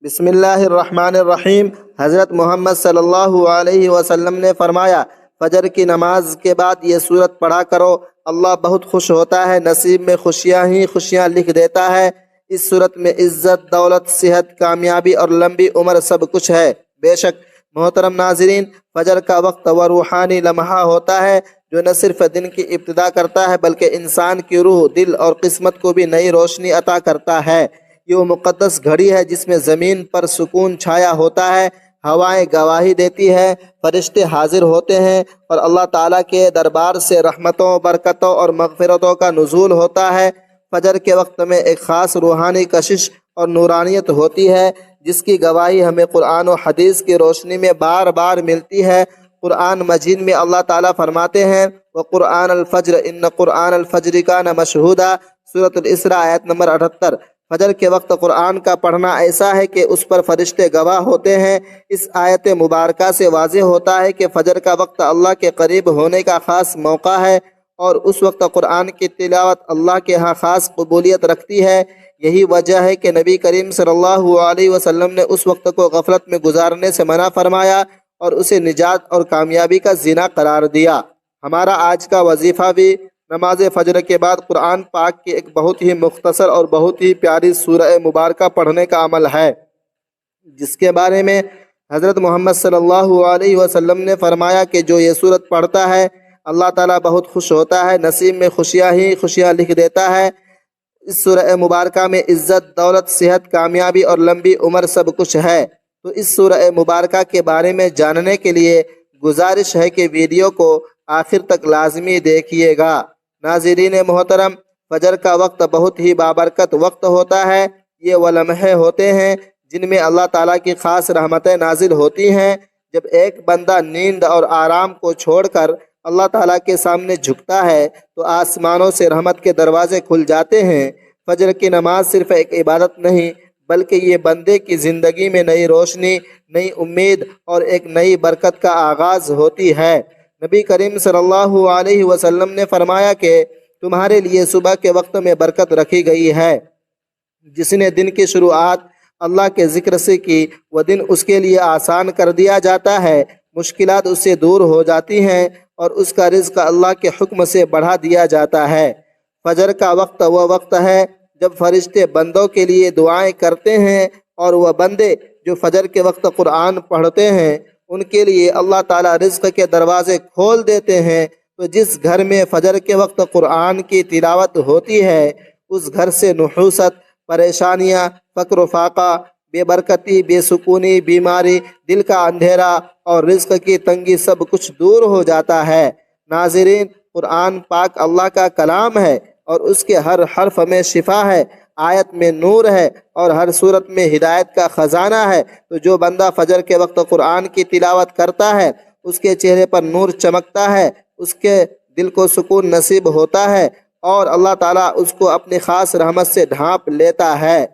بسم اللہ الرحمن الرحیم۔ حضرت محمد صلی اللہ علیہ وسلم نے فرمایا، فجر کی نماز کے بعد یہ سورت پڑھا کرو، اللہ بہت خوش ہوتا ہے، نصیب میں خوشیاں ہی خوشیاں لکھ دیتا ہے۔ اس سورت میں عزت، دولت، صحت، کامیابی اور لمبی عمر سب کچھ ہے۔ بے شک محترم ناظرین، فجر کا وقت وہ روحانی لمحہ ہوتا ہے جو نہ صرف دن کی ابتدا کرتا ہے بلکہ انسان کی روح، دل اور قسمت کو بھی نئی روشنی عطا کرتا ہے۔ یہ وہ مقدس گھڑی ہے جس میں زمین پر سکون چھایا ہوتا ہے، ہوائیں گواہی دیتی ہے، فرشتے حاضر ہوتے ہیں اور اللہ تعالیٰ کے دربار سے رحمتوں، برکتوں اور مغفرتوں کا نزول ہوتا ہے۔ فجر کے وقت میں ایک خاص روحانی کشش اور نورانیت ہوتی ہے جس کی گواہی ہمیں قرآن و حدیث کی روشنی میں بار بار ملتی ہے۔ قرآن مجید میں اللہ تعالیٰ فرماتے ہیں، وَقُرْآنَ الْفَجْرِ إِنَّ قُرْآنَ الْفَجْرِ كَانَ مَشْهُودًا، سورۃ الاسراء آیت نمبر 78۔ فجر کے وقت قرآن کا پڑھنا ایسا ہے کہ اس پر فرشتے گواہ ہوتے ہیں۔ اس آیت مبارکہ سے واضح ہوتا ہے کہ فجر کا وقت اللہ کے قریب ہونے کا خاص موقع ہے اور اس وقت قرآن کی تلاوت اللہ کے ہاں خاص قبولیت رکھتی ہے۔ یہی وجہ ہے کہ نبی کریم صلی اللہ علیہ وسلم نے اس وقت کو غفلت میں گزارنے سے منع فرمایا اور اسے نجات اور کامیابی کا زینہ قرار دیا۔ ہمارا آج کا وظیفہ بھی نماز فجر کے بعد قرآن پاک کی ایک بہت ہی مختصر اور بہت ہی پیاری سورہ مبارکہ پڑھنے کا عمل ہے، جس کے بارے میں حضرت محمد صلی اللہ علیہ وسلم نے فرمایا کہ جو یہ سورت پڑھتا ہے اللہ تعالیٰ بہت خوش ہوتا ہے، نصیب میں خوشیاں ہی خوشیاں لکھ دیتا ہے۔ اس سورہ مبارکہ میں عزت، دولت، صحت، کامیابی اور لمبی عمر سب کچھ ہے۔ تو اس سورہ مبارکہ کے بارے میں جاننے کے لیے گزارش ہے کہ ویڈیو کو آخر تک لازمی دیکھیے گا۔ ناظرین محترم، فجر کا وقت بہت ہی بابرکت وقت ہوتا ہے۔ یہ وہ لمحے ہوتے ہیں جن میں اللہ تعالیٰ کی خاص رحمتیں نازل ہوتی ہیں۔ جب ایک بندہ نیند اور آرام کو چھوڑ کر اللہ تعالیٰ کے سامنے جھکتا ہے تو آسمانوں سے رحمت کے دروازے کھل جاتے ہیں۔ فجر کی نماز صرف ایک عبادت نہیں بلکہ یہ بندے کی زندگی میں نئی روشنی، نئی امید اور ایک نئی برکت کا آغاز ہوتی ہے۔ نبی کریم صلی اللہ علیہ وسلم نے فرمایا کہ تمہارے لیے صبح کے وقت میں برکت رکھی گئی ہے۔ جس نے دن کی شروعات اللہ کے ذکر سے کی وہ دن اس کے لیے آسان کر دیا جاتا ہے، مشکلات اس سے دور ہو جاتی ہیں اور اس کا رزق اللہ کے حکم سے بڑھا دیا جاتا ہے۔ فجر کا وقت وہ وقت ہے جب فرشتے بندوں کے لیے دعائیں کرتے ہیں اور وہ بندے جو فجر کے وقت قرآن پڑھتے ہیں ان کے لیے اللہ تعالیٰ رزق کے دروازے کھول دیتے ہیں۔ تو جس گھر میں فجر کے وقت قرآن کی تلاوت ہوتی ہے اس گھر سے نحوست، پریشانیاں، فقر و فاقہ، بے برکتی، بے سکونی، بیماری، دل کا اندھیرا اور رزق کی تنگی سب کچھ دور ہو جاتا ہے۔ ناظرین، قرآن پاک اللہ کا کلام ہے اور اس کے ہر حرف میں شفا ہے، آیت میں نور ہے اور ہر صورت میں ہدایت کا خزانہ ہے۔ تو جو بندہ فجر کے وقت قرآن کی تلاوت کرتا ہے اس کے چہرے پر نور چمکتا ہے، اس کے دل کو سکون نصیب ہوتا ہے اور اللہ تعالیٰ اس کو اپنی خاص رحمت سے ڈھانپ لیتا ہے۔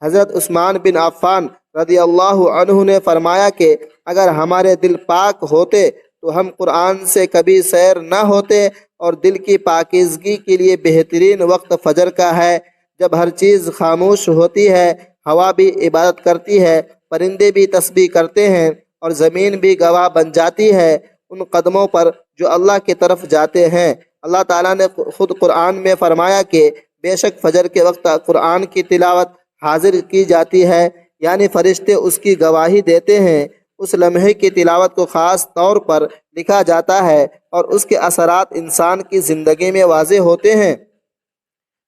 حضرت عثمان بن عفان رضی اللہ عنہ نے فرمایا کہ اگر ہمارے دل پاک ہوتے تو ہم قرآن سے کبھی سیر نہ ہوتے، اور دل کی پاکیزگی کے لیے بہترین وقت فجر کا ہے، جب ہر چیز خاموش ہوتی ہے، ہوا بھی عبادت کرتی ہے، پرندے بھی تسبیح کرتے ہیں اور زمین بھی گواہ بن جاتی ہے ان قدموں پر جو اللہ کی طرف جاتے ہیں۔ اللہ تعالیٰ نے خود قرآن میں فرمایا کہ بے شک فجر کے وقت قرآن کی تلاوت حاضر کی جاتی ہے، یعنی فرشتے اس کی گواہی دیتے ہیں۔ اس لمحے کی تلاوت کو خاص طور پر لکھا جاتا ہے اور اس کے اثرات انسان کی زندگی میں واضح ہوتے ہیں۔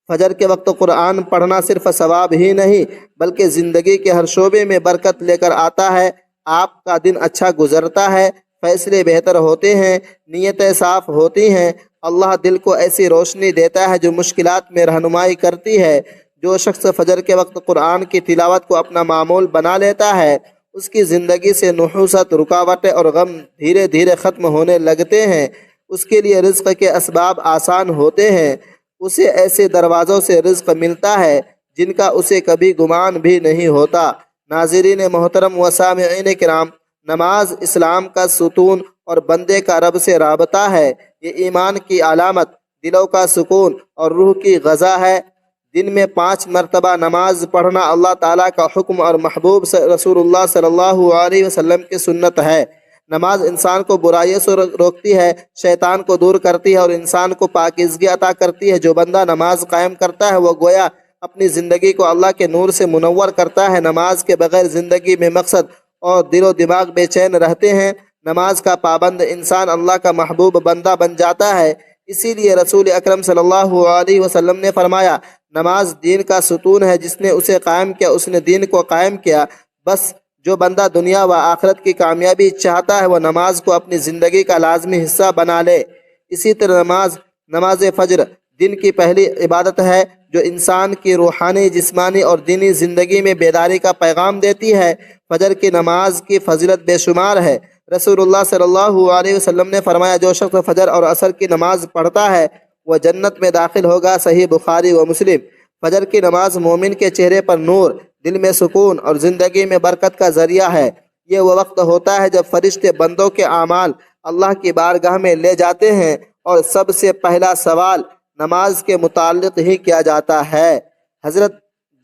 فجر کے وقت قرآن پڑھنا صرف ثواب ہی نہیں بلکہ زندگی کے ہر شعبے میں برکت لے کر آتا ہے۔ آپ کا دن اچھا گزرتا ہے، فیصلے بہتر ہوتے ہیں، نیتیں صاف ہوتی ہیں، اللہ دل کو ایسی روشنی دیتا ہے جو مشکلات میں رہنمائی کرتی ہے۔ جو شخص فجر کے وقت قرآن کی تلاوت کو اپنا معمول بنا لیتا ہے اس کی زندگی سے نحوست، رکاوٹیں اور غم دھیرے دھیرے ختم ہونے لگتے ہیں، اس کے لیے رزق کے اسباب آسان ہوتے ہیں، اسے ایسے دروازوں سے رزق ملتا ہے جن کا اسے کبھی گمان بھی نہیں ہوتا۔ ناظرین محترم و سامعین کرام، نماز اسلام کا ستون اور بندے کا رب سے رابطہ ہے۔ یہ ایمان کی علامت، دلوں کا سکون اور روح کی غذا ہے۔ دن میں 5 مرتبہ نماز پڑھنا اللہ تعالیٰ کا حکم اور محبوب رسول اللہ صلی اللہ علیہ وسلم کی سنت ہے۔ نماز انسان کو برائیوں سے روکتی ہے، شیطان کو دور کرتی ہے اور انسان کو پاکیزگی عطا کرتی ہے۔ جو بندہ نماز قائم کرتا ہے وہ گویا اپنی زندگی کو اللہ کے نور سے منور کرتا ہے۔ نماز کے بغیر زندگی میں مقصد اور دل و دماغ بے چین رہتے ہیں۔ نماز کا پابند انسان اللہ کا محبوب بندہ بن جاتا ہے۔ اسی لیے رسول اکرم صلی اللہ علیہ وسلم نے فرمایا، نماز دین کا ستون ہے، جس نے اسے قائم کیا اس نے دین کو قائم کیا۔ بس جو بندہ دنیا و آخرت کی کامیابی چاہتا ہے وہ نماز کو اپنی زندگی کا لازمی حصہ بنا لے۔ اسی طرح نماز فجر دن کی پہلی عبادت ہے جو انسان کی روحانی، جسمانی اور دینی زندگی میں بیداری کا پیغام دیتی ہے۔ فجر کی نماز کی فضیلت بے شمار ہے۔ رسول اللہ صلی اللہ علیہ وسلم نے فرمایا، جو شخص فجر اور عصر کی نماز پڑھتا ہے وہ جنت میں داخل ہوگا۔ صحیح بخاری و مسلم۔ فجر کی نماز مومن کے چہرے پر نور، دل میں سکون اور زندگی میں برکت کا ذریعہ ہے۔ یہ وہ وقت ہوتا ہے جب فرشتے بندوں کے اعمال اللہ کی بارگاہ میں لے جاتے ہیں اور سب سے پہلا سوال نماز کے متعلق ہی کیا جاتا ہے۔ حضرت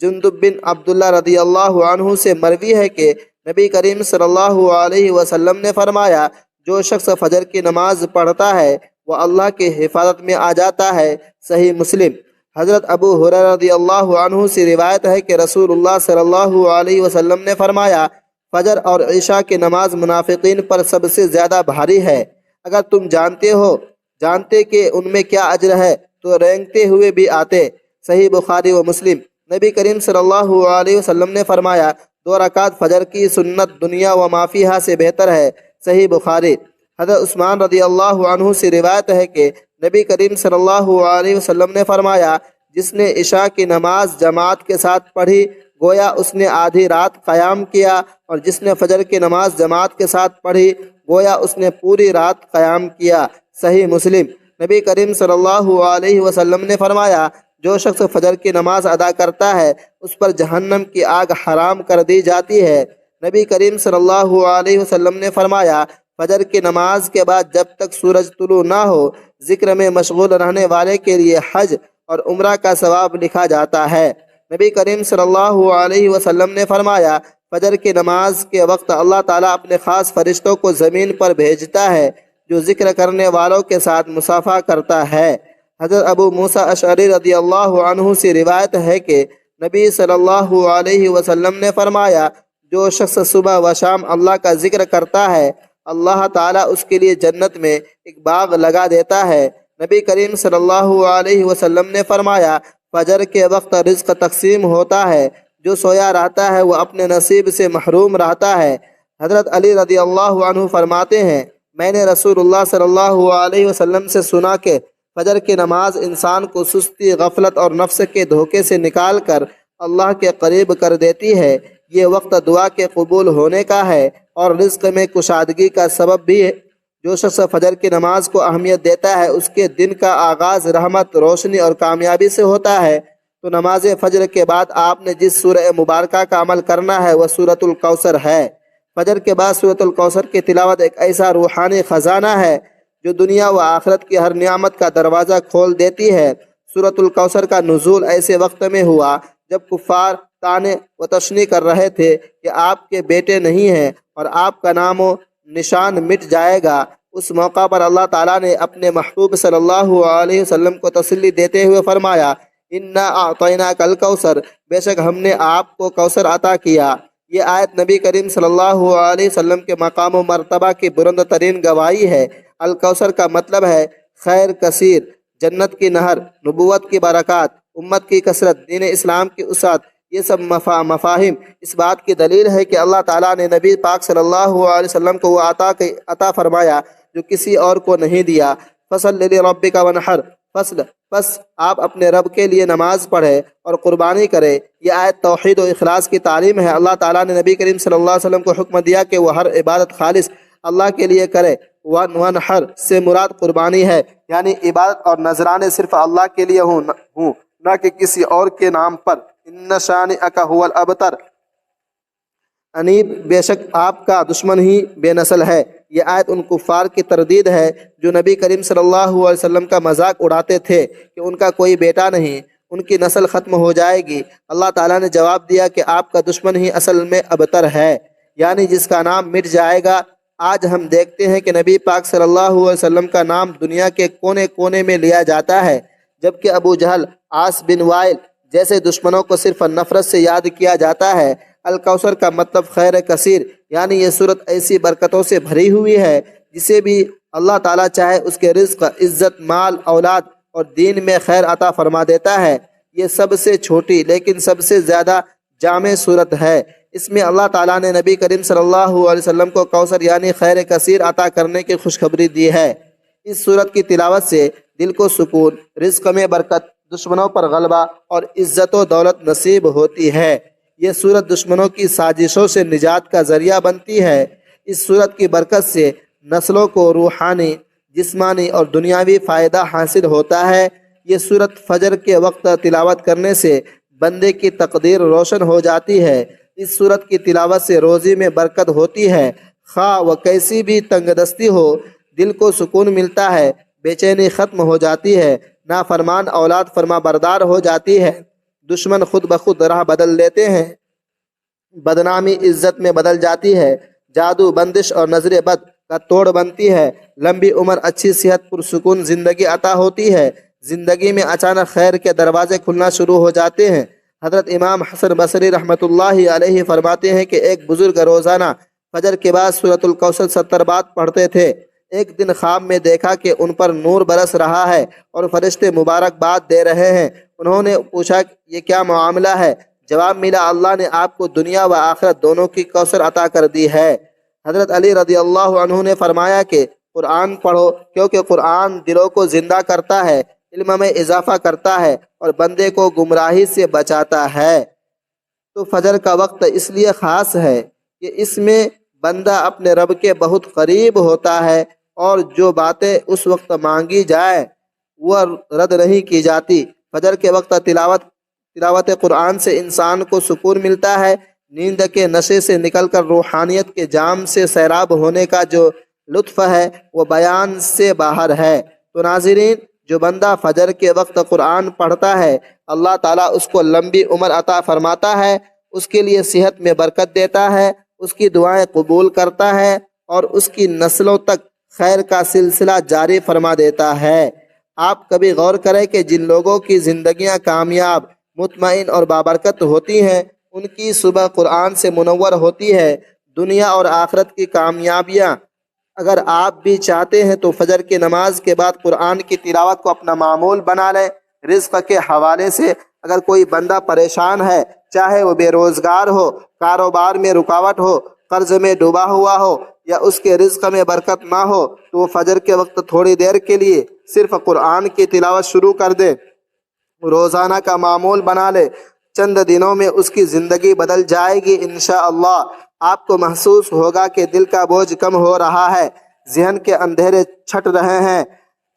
جندب بن عبداللہ رضی اللہ عنہ سے مروی ہے کہ نبی کریم صلی اللہ علیہ وسلم نے فرمایا، جو شخص فجر کی نماز پڑھتا ہے وہ اللہ کی حفاظت میں آ جاتا ہے۔ صحیح مسلم۔ حضرت ابو ہریرہ رضی اللہ عنہ سے روایت ہے کہ رسول اللہ صلی اللہ علیہ وسلم نے فرمایا، فجر اور عشاء کی نماز منافقین پر سب سے زیادہ بھاری ہے۔ اگر تم جانتے کہ ان میں کیا اجر ہے تو رینگتے ہوئے بھی آتے۔ صحیح بخاری و مسلم۔ نبی کریم صلی اللہ علیہ وسلم نے فرمایا، 2 رکعت فجر کی سنت دنیا و ما فیہا سے بہتر ہے۔ صحیح بخاری۔ حضرت عثمان رضی اللہ عنہ سے روایت ہے کہ نبی کریم صلی اللہ علیہ وسلم نے فرمایا، جس نے عشاء کی نماز جماعت کے ساتھ پڑھی گویا اس نے آدھی رات قیام کیا، اور جس نے فجر کی نماز جماعت کے ساتھ پڑھی گویا اس نے پوری رات قیام کیا۔ صحیح مسلم۔ نبی کریم صلی اللہ علیہ وسلم نے فرمایا، جو شخص فجر کی نماز ادا کرتا ہے اس پر جہنم کی آگ حرام کر دی جاتی ہے۔ نبی کریم صلی اللہ علیہ وسلم نے فرمایا، فجر کی نماز کے بعد جب تک سورج طلوع نہ ہو ذکر میں مشغول رہنے والے کے لیے حج اور عمرہ کا ثواب لکھا جاتا ہے۔ نبی کریم صلی اللہ علیہ وسلم نے فرمایا، فجر کی نماز کے وقت اللہ تعالیٰ اپنے خاص فرشتوں کو زمین پر بھیجتا ہے جو ذکر کرنے والوں کے ساتھ مصافحہ کرتا ہے۔ حضرت ابو موسیٰ اشعری رضی اللہ عنہ سے روایت ہے کہ نبی صلی اللہ علیہ وسلم نے فرمایا، جو شخص صبح و شام اللہ کا ذکر کرتا ہے اللہ تعالیٰ اس کے لیے جنت میں ایک باغ لگا دیتا ہے۔ نبی کریم صلی اللہ علیہ وسلم نے فرمایا، فجر کے وقت رزق تقسیم ہوتا ہے، جو سویا رہتا ہے وہ اپنے نصیب سے محروم رہتا ہے۔ حضرت علی رضی اللہ عنہ فرماتے ہیں، میں نے رسول اللہ صلی اللہ علیہ وسلم سے سنا کہ فجر کی نماز انسان کو سستی، غفلت اور نفس کے دھوکے سے نکال کر اللہ کے قریب کر دیتی ہے۔ یہ وقت دعا کے قبول ہونے کا ہے اور رزق میں کشادگی کا سبب بھی ہے۔ جو شخص فجر کی نماز کو اہمیت دیتا ہے اس کے دن کا آغاز رحمت، روشنی اور کامیابی سے ہوتا ہے۔ تو نماز فجر کے بعد آپ نے جس سورہ مبارکہ کا عمل کرنا ہے وہ سورۃ الکوثر ہے۔ فجر کے بعد سورۃ الکوثر کی تلاوت ایک ایسا روحانی خزانہ ہے جو دنیا و آخرت کی ہر نعمت کا دروازہ کھول دیتی ہے۔ سورۃ الکوثر کا نزول ایسے وقت میں ہوا جب کفار طعنے و تشنیع کر رہے تھے کہ آپ کے بیٹے نہیں ہیں اور آپ کا نام و نشان مٹ جائے گا۔ اس موقع پر اللہ تعالیٰ نے اپنے محبوب صلی اللہ علیہ وسلم کو تسلی دیتے ہوئے فرمایا، انا اعطیناک الکوثر، بے شک ہم نے آپ کو کوثر عطا کیا۔ یہ آیت نبی کریم صلی اللہ علیہ وسلم کے مقام و مرتبہ کی بلند ترین گواہی ہے۔ الکوثر کا مطلب ہے خیر کثیر، جنت کی نہر، نبوت کی برکات، امت کی کثرت، دین اسلام کی وسعت۔ یہ سب مفاہیم اس بات کی دلیل ہے کہ اللہ تعالیٰ نے نبی پاک صلی اللہ علیہ وسلم کو وہ عطا فرمایا جو کسی اور کو نہیں دیا۔ فصل لربک ونحر، بس آپ اپنے رب کے لیے نماز پڑھے اور قربانی کرے۔ یہ آیت توحید و اخلاص کی تعلیم ہے۔ اللہ تعالیٰ نے نبی کریم صلی اللہ علیہ وسلم کو حکم دیا کہ وہ ہر عبادت خالص اللہ کے لیے کرے۔ ونحر سے مراد قربانی ہے، یعنی عبادت اور نذرانے صرف اللہ کے لیے ہوں نہ کہ کسی اور کے نام پر۔ ان شانئک هو الابتر، انیب، بے شک آپ کا دشمن ہی بے نسل ہے۔ یہ آیت ان کفار کی تردید ہے جو نبی کریم صلی اللہ علیہ وسلم کا مذاق اڑاتے تھے کہ ان کا کوئی بیٹا نہیں۔ ان کی نسل ختم ہو جائے گی۔ اللہ تعالیٰ نے جواب دیا کہ آپ کا دشمن ہی اصل میں ابتر ہے، یعنی جس کا نام مٹ جائے گا۔ آج ہم دیکھتے ہیں کہ نبی پاک صلی اللہ علیہ وسلم کا نام دنیا کے کونے کونے میں لیا جاتا ہے، جبکہ ابو جہل، عاص بن وائل جیسے دشمنوں کو صرف نفرت سے یاد کیا جاتا ہے۔ الکوثر کا مطلب خیر کثیر، یعنی یہ صورت ایسی برکتوں سے بھری ہوئی ہے جسے بھی اللہ تعالیٰ چاہے اس کے رزق، عزت، مال، اولاد اور دین میں خیر عطا فرما دیتا ہے۔ یہ سب سے چھوٹی لیکن سب سے زیادہ جامع صورت ہے۔ اس میں اللہ تعالیٰ نے نبی کریم صلی اللہ علیہ وسلم کو کوثر یعنی خیر کثیر عطا کرنے کی خوشخبری دی ہے۔ اس صورت کی تلاوت سے دل کو سکون، رزق میں برکت، دشمنوں پر غلبہ اور عزت و دولت نصیب ہوتی ہے۔ یہ صورت دشمنوں کی سازشوں سے نجات کا ذریعہ بنتی ہے۔ اس صورت کی برکت سے نسلوں کو روحانی، جسمانی اور دنیاوی فائدہ حاصل ہوتا ہے۔ یہ صورت فجر کے وقت تلاوت کرنے سے بندے کی تقدیر روشن ہو جاتی ہے۔ اس صورت کی تلاوت سے روزی میں برکت ہوتی ہے، خواہ وہ کیسی بھی تنگ دستی ہو، دل کو سکون ملتا ہے، بے چینی ختم ہو جاتی ہے، نافرمان اولاد فرما بردار ہو جاتی ہے، دشمن خود بخود راہ بدل لیتے ہیں، بدنامی عزت میں بدل جاتی ہے، جادو، بندش اور نظر بد کا توڑ بنتی ہے، لمبی عمر، اچھی صحت، پرسکون زندگی عطا ہوتی ہے، زندگی میں اچانک خیر کے دروازے کھلنا شروع ہو جاتے ہیں۔ حضرت امام حسن بصری رحمۃ اللہ علیہ فرماتے ہیں کہ ایک بزرگ روزانہ فجر کے بعد سورۃ الکوثر 70 بار پڑھتے تھے۔ ایک دن خواب میں دیکھا کہ ان پر نور برس رہا ہے اور فرشتے مبارکباد دے رہے ہیں۔ انہوں نے پوچھا یہ کیا معاملہ ہے؟ جواب ملا اللہ نے آپ کو دنیا و آخرت دونوں کی کوثر عطا کر دی ہے۔ حضرت علی رضی اللہ عنہ نے فرمایا کہ قرآن پڑھو، کیونکہ قرآن دلوں کو زندہ کرتا ہے، علم میں اضافہ کرتا ہے اور بندے کو گمراہی سے بچاتا ہے۔ تو فجر کا وقت اس لیے خاص ہے کہ اس میں بندہ اپنے رب کے بہت قریب ہوتا ہے اور جو باتیں اس وقت مانگی جائے وہ رد نہیں کی جاتی۔ فجر کے وقت تلاوت قرآن سے انسان کو سکون ملتا ہے۔ نیند کے نشے سے نکل کر روحانیت کے جام سے سیراب ہونے کا جو لطف ہے وہ بیان سے باہر ہے۔ تو ناظرین، جو بندہ فجر کے وقت قرآن پڑھتا ہے اللہ تعالیٰ اس کو لمبی عمر عطا فرماتا ہے، اس کے لیے صحت میں برکت دیتا ہے، اس کی دعائیں قبول کرتا ہے اور اس کی نسلوں تک خیر کا سلسلہ جاری فرما دیتا ہے۔ آپ کبھی غور کریں کہ جن لوگوں کی زندگیاں کامیاب، مطمئن اور بابرکت ہوتی ہیں ان کی صبح قرآن سے منور ہوتی ہے۔ دنیا اور آخرت کی کامیابیاں اگر آپ بھی چاہتے ہیں تو فجر کی نماز کے بعد قرآن کی تلاوت کو اپنا معمول بنا لیں۔ رزق کے حوالے سے اگر کوئی بندہ پریشان ہے، چاہے وہ بے روزگار ہو، کاروبار میں رکاوٹ ہو، قرض میں ڈوبا ہوا ہو یا اس کے رزق میں برکت نہ ہو، تو وہ فجر کے وقت تھوڑی دیر کے لیے صرف قرآن کی تلاوت شروع کر دے، روزانہ کا معمول بنا لے۔ چند دنوں میں اس کی زندگی بدل جائے گی انشاءاللہ۔ آپ کو محسوس ہوگا کہ دل کا بوجھ کم ہو رہا ہے، ذہن کے اندھیرے چھٹ رہے ہیں،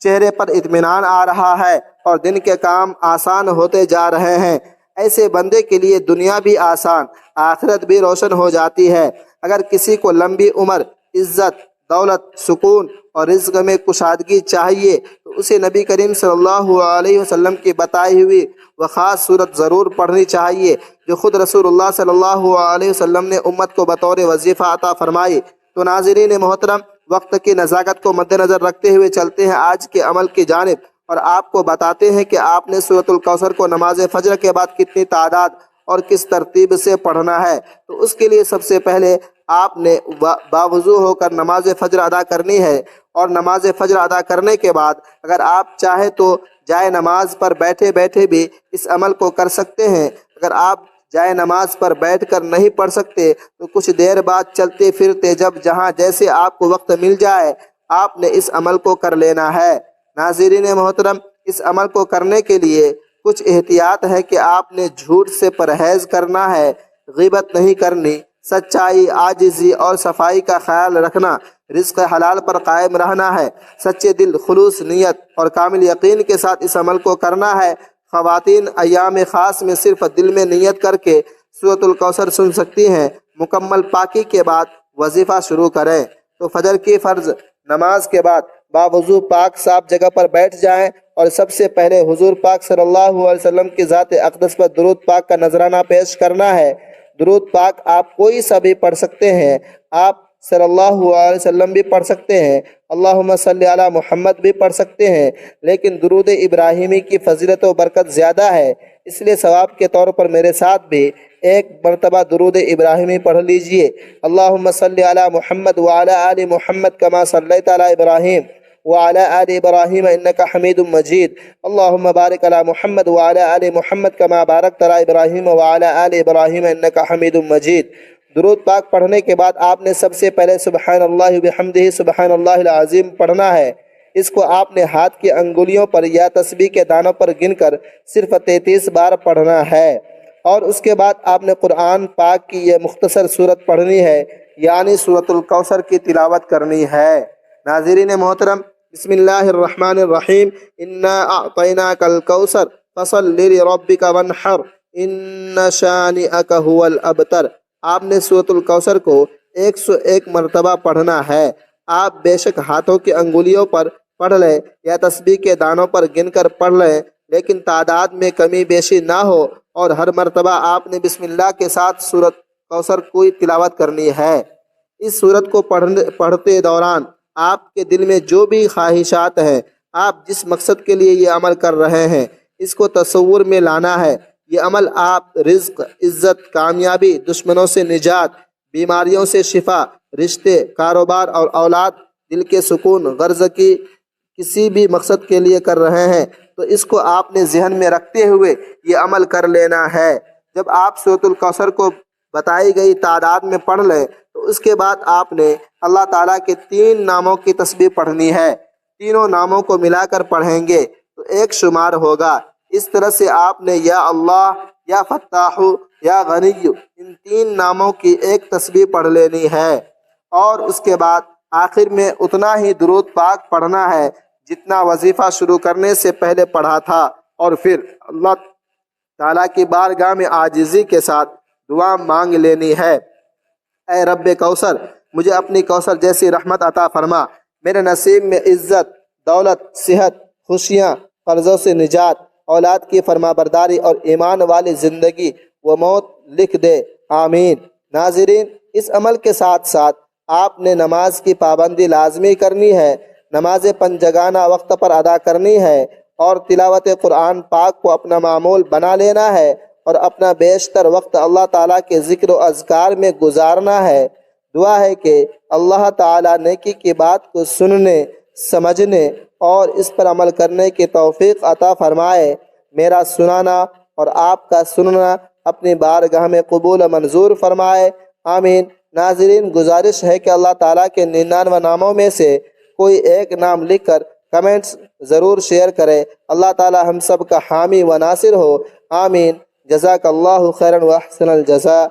چہرے پر اطمینان آ رہا ہے اور دن کے کام آسان ہوتے جا رہے ہیں۔ ایسے بندے کے لیے دنیا بھی آسان، آخرت بھی روشن ہو جاتی ہے۔ اگر کسی کو لمبی عمر، عزت، دولت، سکون اور رزق میں کشادگی چاہیے تو اسے نبی کریم صلی اللہ علیہ وسلم کی بتائی ہوئی وہ خاص صورت ضرور پڑھنی چاہیے جو خود رسول اللہ صلی اللہ علیہ وسلم نے امت کو بطور وظیفہ عطا فرمائی۔ تو ناظرین محترم، وقت کی نزاکت کو مد نظر رکھتے ہوئے چلتے ہیں آج کے عمل کی جانب اور آپ کو بتاتے ہیں کہ آپ نے سورۃ الکوثر کو نماز فجر کے بعد کتنی تعداد اور کس ترتیب سے پڑھنا ہے۔ تو اس کے لیے سب سے پہلے آپ نے باوضو ہو کر نماز فجر ادا کرنی ہے، اور نماز فجر ادا کرنے کے بعد اگر آپ چاہیں تو جائے نماز پر بیٹھے بیٹھے بھی اس عمل کو کر سکتے ہیں۔ اگر آپ جائے نماز پر بیٹھ کر نہیں پڑھ سکتے تو کچھ دیر بعد چلتے پھرتے جب جہاں جیسے آپ کو وقت مل جائے آپ نے اس عمل کو کر لینا ہے۔ ناظرین محترم، اس عمل کو کرنے کے لیے کچھ احتیاط ہے کہ آپ نے جھوٹ سے پرہیز کرنا ہے، غیبت نہیں کرنی، سچائی، عاجزی اور صفائی کا خیال رکھنا، رزق حلال پر قائم رہنا ہے، سچے دل، خلوص نیت اور کامل یقین کے ساتھ اس عمل کو کرنا ہے۔ خواتین ایام خاص میں صرف دل میں نیت کر کے سورۃ الکوثر سن سکتی ہیں۔ مکمل پاکی کے بعد وظیفہ شروع کریں۔ تو فجر کی فرض نماز کے بعد باوضو پاک صاف جگہ پر بیٹھ جائیں اور سب سے پہلے حضور پاک صلی اللہ علیہ وسلم کی ذات اقدس پر درود پاک کا نذرانہ پیش کرنا ہے۔ درود پاک آپ کوئی سا بھی پڑھ سکتے ہیں، آپ صلی اللہ علیہ وسلم بھی پڑھ سکتے ہیں، اللہم صلی علی محمد بھی پڑھ سکتے ہیں، لیکن درود ابراہیمی کی فضیلت و برکت زیادہ ہے، اس لیے ثواب کے طور پر میرے ساتھ بھی ایک مرتبہ درود ابراہیمی پڑھ لیجئے۔ اللہم صلی علی محمد وعلی آل محمد کما صلیت علی ابراہیم وعلی آل ابراہیم انکا حمید مجید، اللہم بارک علی محمد وعلی آل محمد کما بارکت علی ابراہیم وعلی آل ابراہیم انکا حمید مجید۔ درود پاک پڑھنے کے بعد آپ نے سب سے پہلے سبحان اللہ بحمدہ سبحان اللہ العظیم پڑھنا ہے۔ اس کو آپ نے ہاتھ کی انگلیوں پر یا تسبیح کے دانوں پر گن کر صرف 33 بار پڑھنا ہے، اور اس کے بعد آپ نے قرآن پاک کی یہ مختصر صورت پڑھنی ہے، یعنی سورۃ الکوثر کی تلاوت کرنی ہے۔ ناظرین محترم، بسم اللہ الرحمن الرحیم، انا اعطیناک الکوثر فصل لربک وانحر ان شانئک هو الابتر۔ آپ نے سورۃ الکوثر کو 101 مرتبہ پڑھنا ہے۔ آپ بے شک ہاتھوں کی انگلیوں پر پڑھ لیں یا تسبیح کے دانوں پر گن کر پڑھ لیں، لیکن تعداد میں کمی بیشی نہ ہو، اور ہر مرتبہ آپ نے بسم اللہ کے ساتھ سورۃ کوثر کی تلاوت کرنی ہے۔ اس سورت کو پڑھتے دوران آپ کے دل میں جو بھی خواہشات ہیں، آپ جس مقصد کے لیے یہ عمل کر رہے ہیں، اس کو تصور میں لانا ہے۔ یہ عمل آپ رزق، عزت، کامیابی، دشمنوں سے نجات، بیماریوں سے شفا، رشتے، کاروبار اور اولاد، دل کے سکون، غرض کی کسی بھی مقصد کے لیے کر رہے ہیں تو اس کو آپ نے ذہن میں رکھتے ہوئے یہ عمل کر لینا ہے۔ جب آپ سورۃ الکوثر کو بتائی گئی تعداد میں پڑھ لیں تو اس کے بعد آپ نے اللہ تعالیٰ کے 3 ناموں کی تسبیح پڑھنی ہے۔ تینوں ناموں کو ملا کر پڑھیں گے تو ایک شمار ہوگا۔ اس طرح سے آپ نے یا اللہ، یا فتاح، یا غنی، ان 3 ناموں کی ایک تسبیح پڑھ لینی ہے، اور اس کے بعد آخر میں اتنا ہی درود پاک پڑھنا ہے جتنا وظیفہ شروع کرنے سے پہلے پڑھا تھا، اور پھر اللہ تعالیٰ کی بارگاہ میں عاجزی کے ساتھ دعا مانگ لینی ہے۔ اے رب کوثر، مجھے اپنی کوثر جیسی رحمت عطا فرما، میرے نصیب میں عزت، دولت، صحت، خوشیاں، قرضوں سے نجات، اولاد کی فرما برداری اور ایمان والی زندگی و موت لکھ دے، آمین۔ ناظرین، اس عمل کے ساتھ ساتھ آپ نے نماز کی پابندی لازمی کرنی ہے، نماز 5 جگانہ وقت پر ادا کرنی ہے، اور تلاوت قرآن پاک کو اپنا معمول بنا لینا ہے، اور اپنا بیشتر وقت اللہ تعالیٰ کے ذکر و اذکار میں گزارنا ہے۔ دعا ہے کہ اللہ تعالیٰ نیکی کی بات کو سننے، سمجھنے اور اس پر عمل کرنے کی توفیق عطا فرمائے۔ میرا سنانا اور آپ کا سننا اپنی بارگاہ میں قبول و منظور فرمائے، آمین۔ ناظرین، گزارش ہے کہ اللہ تعالیٰ کے 99 ناموں میں سے کوئی ایک نام لکھ کر کمنٹس ضرور شیئر کرے۔ اللہ تعالیٰ ہم سب کا حامی و ناصر ہو، آمین۔ جزاک اللہ خیرا و احسن الجزاء۔